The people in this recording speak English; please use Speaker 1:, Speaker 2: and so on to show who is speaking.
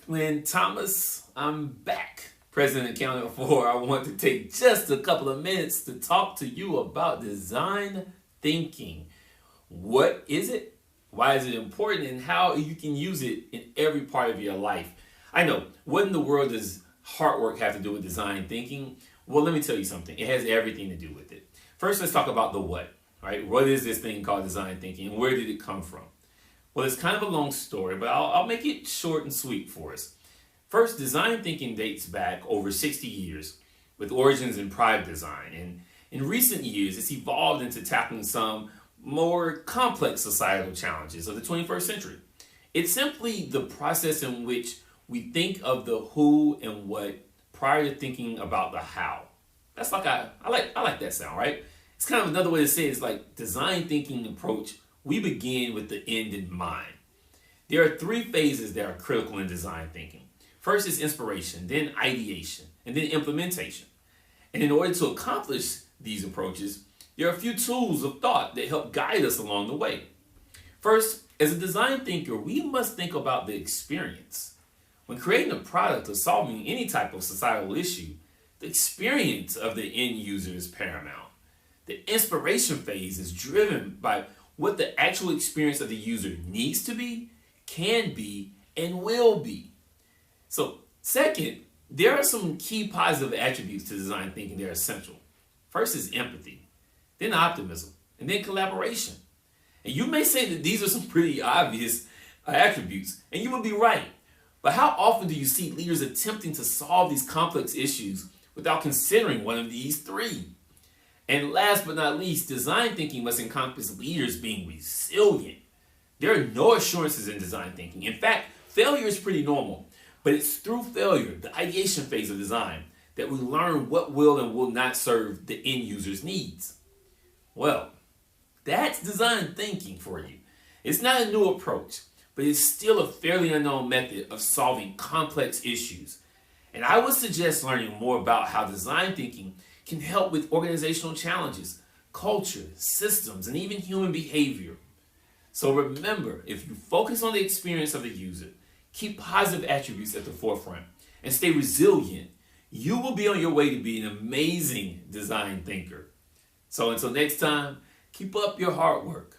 Speaker 1: Lynn Thomas. I'm back. President Accountant for. I want to take just a couple of minutes to talk to you about design thinking. What is it? Why is it important? And how you can use it in every part of your life. I know, what in the world does hard work have to do with design thinking? Well, let me tell you something. It has everything to do with it. First, let's talk about the what. Right? What is this thing called design thinking, and where did it come from? Well, it's kind of a long story, but I'll make it short and sweet for us. First, design thinking dates back over 60 years with origins in product design. And in recent years, it's evolved into tackling some more complex societal challenges of the 21st century. It's simply the process in which we think of the who and what prior to thinking about the how. That's like I like that sound, right? It's kind of another way to say it. It's like design thinking approach. We begin with the end in mind. There are three phases that are critical in design thinking. First is inspiration, then ideation, and then implementation. And in order to accomplish these approaches, there are a few tools of thought that help guide us along the way. First, as a design thinker, we must think about the experience. When creating a product or solving any type of societal issue, the experience of the end user is paramount. The inspiration phase is driven by what the actual experience of the user needs to be, can be, and will be. So, second, there are some key positive attributes to design thinking that are essential. First is empathy, then optimism, and then collaboration. And you may say that these are some pretty obvious attributes, and you would be right. But how often do you see leaders attempting to solve these complex issues without considering one of these three? And last but not least, design thinking must encompass leaders being resilient. There are no assurances in design thinking. In fact, failure is pretty normal. But it's through failure, the ideation phase of design, that we learn what will and will not serve the end user's needs. Well, that's design thinking for you. It's not a new approach, but it's still a fairly unknown method of solving complex issues. And I would suggest learning more about how design thinking can help with organizational challenges, culture, systems, and even human behavior. So remember, if you focus on the experience of the user, keep positive attributes at the forefront, and stay resilient, you will be on your way to be an amazing design thinker. So until next time, keep up your hard work.